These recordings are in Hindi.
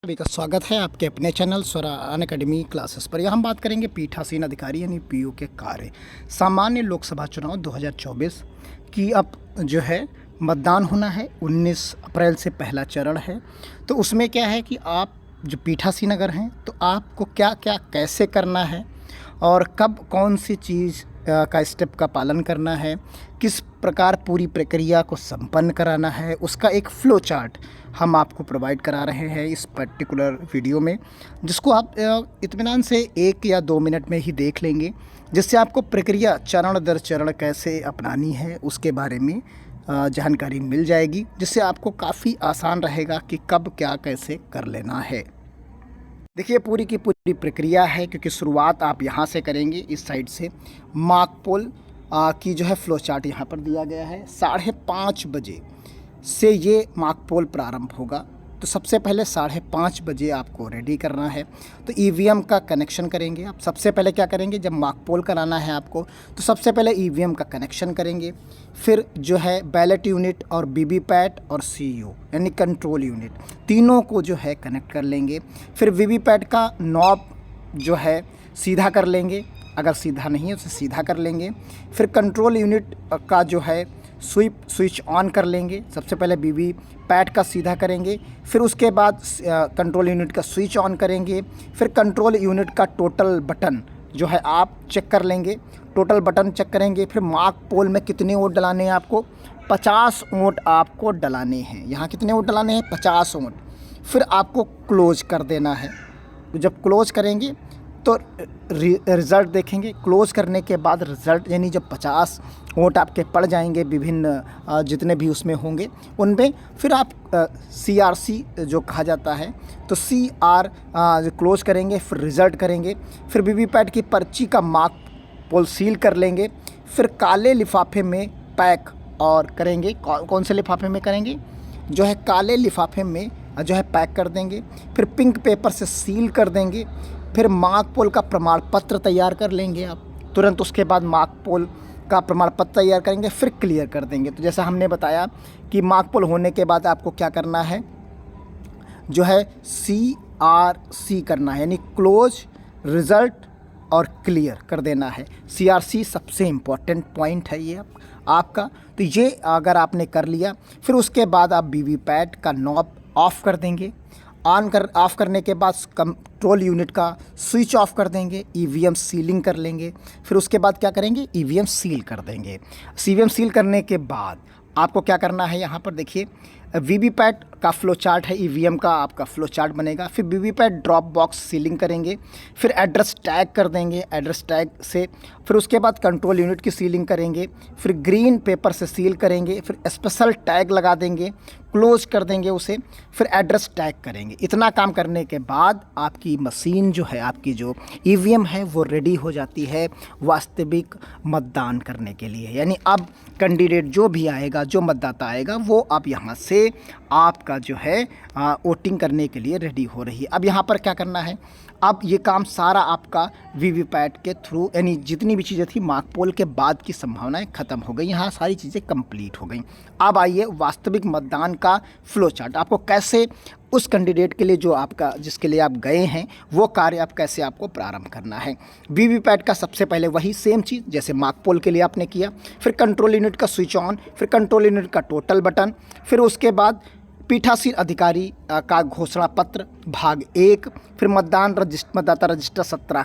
सभी का स्वागत है आपके अपने चैनल स्वरा अनअकैडमी क्लासेस पर। यहाँ हम बात करेंगे पीठासीन अधिकारी यानी पीओ के कार्य। सामान्य लोकसभा चुनाव 2024 की अब जो है मतदान होना है। 19 अप्रैल से पहला चरण है। तो उसमें क्या है कि आप जो पीठासीन अगर हैं तो आपको क्या क्या कैसे करना है और कब कौन सी चीज़ का स्टेप का पालन करना है, किस प्रकार पूरी प्रक्रिया को संपन्न कराना है, उसका एक फ़्लो चार्ट हम आपको प्रोवाइड करा रहे हैं इस पर्टिकुलर वीडियो में, जिसको आप इत्मीनान से 1 या 2 मिनट में ही देख लेंगे, जिससे आपको प्रक्रिया चरण दर चरण कैसे अपनानी है उसके बारे में जानकारी मिल जाएगी, जिससे आपको काफ़ी आसान रहेगा कि कब क्या कैसे कर लेना है। देखिए पूरी की पूरी प्रक्रिया है, क्योंकि शुरुआत आप यहाँ से करेंगे, इस साइड से मार्क पोल की जो है फ़्लो चार्ट यहाँ पर दिया गया है। 5:30 बजे से ये मार्क पोल प्रारंभ होगा। तो सबसे पहले 5:30 बजे आपको रेडी करना है। तो ईवीएम का कनेक्शन करेंगे आप। सबसे पहले क्या करेंगे, जब मार्क पोल कराना है आपको तो सबसे पहले ईवीएम का कनेक्शन करेंगे, फिर जो है बैलेट यूनिट और वीवीपैट और सीईओ यानी कंट्रोल यूनिट, तीनों को जो है कनेक्ट कर लेंगे। फिर वीवीपैट का नॉब जो है सीधा कर लेंगे, अगर सीधा नहीं है उसे सीधा कर लेंगे। फिर कंट्रोल यूनिट का जो है स्विच ऑन कर लेंगे। सबसे पहले वीवीपैट का सीधा करेंगे, फिर उसके बाद कंट्रोल यूनिट का स्विच ऑन करेंगे। फिर कंट्रोल यूनिट का टोटल बटन जो है आप चेक कर लेंगे, टोटल बटन चेक करेंगे। फिर मार्क पोल में कितने वोट डलाने हैं आपको, 50 वोट आपको डलाने हैं। यहाँ कितने वोट डलाने हैं, 50 वोट। फिर आपको क्लोज कर देना है। जब क्लोज करेंगे तो रिज़ल्ट देखेंगे। क्लोज़ करने के बाद रिज़ल्ट यानी जब 50 वोट आपके पड़ जाएंगे विभिन्न जितने भी उसमें होंगे उनमें, फिर आप CRC जो कहा जाता है तो CR क्लोज़ करेंगे, फिर रिज़ल्ट करेंगे। फिर वीवीपैट की पर्ची का मार्क पोल सील कर लेंगे। फिर काले लिफाफे में पैक और करेंगे। कौन से लिफाफे में करेंगे, जो है काले लिफाफे में जो है पैक कर देंगे। फिर पिंक पेपर से सील कर देंगे। फिर मार्क पोल का प्रमाण पत्र तैयार कर लेंगे आप। तुरंत उसके बाद मार्क पोल का प्रमाण पत्र तैयार करेंगे, फिर क्लियर कर देंगे। तो जैसा हमने बताया कि मार्क पोल होने के बाद आपको क्या करना है, जो है CRC करना है, यानी क्लोज, रिज़ल्ट और क्लियर कर देना है। CRC सबसे इम्पॉर्टेंट पॉइंट है ये आपका। तो ये अगर आपने कर लिया, फिर उसके बाद आप वीवीपैट का नॉब ऑफ़ कर देंगे। ऑफ़ करने के बाद कंट्रोल यूनिट का स्विच ऑफ कर देंगे, ईवीएम सीलिंग कर लेंगे। फिर उसके बाद क्या करेंगे, ईवीएम सील कर देंगे। ईवीएम सील करने के बाद आपको क्या करना है, यहाँ पर देखिए वीवीपैट का फ़्लो चार्ट है, ईवीएम का आपका फ़्लो चार्ट बनेगा। फिर वीवीपैट ड्रॉप बॉक्स सीलिंग करेंगे, फिर एड्रेस टैग कर देंगे, एड्रेस टैग से फिर उसके बाद कंट्रोल यूनिट की सीलिंग करेंगे। फिर ग्रीन पेपर से सील करेंगे, फिर स्पेशल टैग लगा देंगे, क्लोज कर देंगे उसे, फिर एड्रेस टैग करेंगे। इतना काम करने के बाद आपकी मशीन जो है, आपकी जो ईवीएम है वो रेडी हो जाती है वास्तविक मतदान करने के लिए। यानी अब कैंडिडेट जो भी आएगा, जो मतदाता आएगा, वो अब यहाँ से आपका जो है वोटिंग करने के लिए रेडी हो रही है। अब यहाँ पर क्या करना है, अब ये काम सारा आपका वीवीपैट के थ्रू, यानी जितनी भी चीज़ें थी मार्क पोल के बाद की संभावनाएं ख़त्म हो गई। यहाँ सारी चीज़ें कंप्लीट हो गई। अब आइए वास्तविक मतदान का फ़्लो चार्ट, आपको कैसे उस कैंडिडेट के लिए जो आपका जिसके लिए आप गए हैं वो कार्य आप कैसे आपको प्रारंभ करना है। वीवीपैट का सबसे पहले वही सेम चीज़ जैसे मार्क पोल के लिए आपने किया, फिर कंट्रोल यूनिट का स्विच ऑन, फिर कंट्रोल यूनिट का टोटल बटन, फिर उसके बाद पीठासीन अधिकारी का घोषणा पत्र भाग 1, फिर मतदाता रजिस्टर 17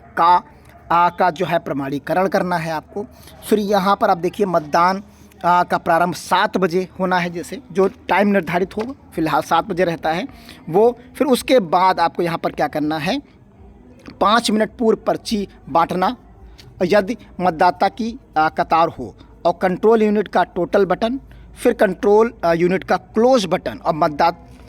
का जो है प्रमाणीकरण करना है आपको। फिर यहाँ पर आप देखिए मतदान का प्रारंभ 7 बजे होना है, जैसे जो टाइम निर्धारित होगा फिलहाल 7 बजे रहता है वो। फिर उसके बाद आपको यहाँ पर क्या करना है, 5 मिनट पूर्व पर्ची बांटना यदि मतदाता की कतार हो, और कंट्रोल यूनिट का टोटल बटन, फिर कंट्रोल यूनिट का क्लोज बटन, और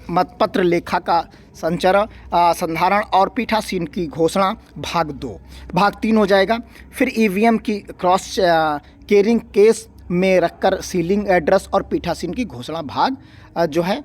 मतपत्र लेखा का संधारण और पीठासीन की घोषणा भाग 2। भाग 3 हो जाएगा। फिर ईवीएम की क्रॉस कैरिंग केस में रखकर सीलिंग एड्रेस और पीठासीन की घोषणा भाग जो है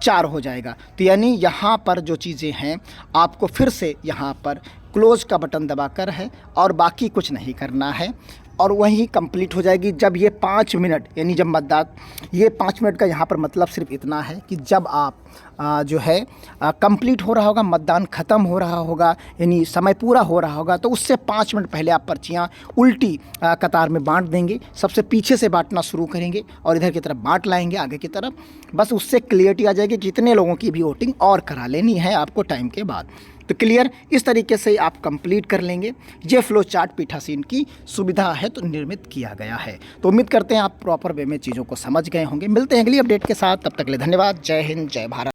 4 हो जाएगा। तो यानी यहाँ पर जो चीज़ें हैं आपको फिर से यहाँ पर क्लोज का बटन दबाकर है और बाकी कुछ नहीं करना है, और वहीं कंप्लीट हो जाएगी जब ये 5 मिनट, यानी जब मतदाता, ये 5 मिनट का यहाँ पर मतलब सिर्फ इतना है कि जब आप जो है कंप्लीट हो रहा होगा, मतदान ख़त्म हो रहा होगा, यानी समय पूरा हो रहा होगा, तो उससे 5 मिनट पहले आप पर्चियाँ उल्टी कतार में बांट देंगे। सबसे पीछे से बांटना शुरू करेंगे और इधर की तरफ बांट लाएंगे आगे की तरफ। बस उससे क्लियरिटी आ जाएगी कितने लोगों की भी वोटिंग और करा लेनी है आपको टाइम के बाद। तो क्लियर, इस तरीके से आप कंप्लीट कर लेंगे। ये फ्लो चार्ट पीठासीन की सुविधा है तो निर्मित किया गया है। तो उम्मीद करते हैं आप प्रॉपर वे में चीज़ों को समझ गए होंगे। मिलते हैं अगली अपडेट के साथ, तब तक के लिए धन्यवाद। जय हिंद, जय भारत।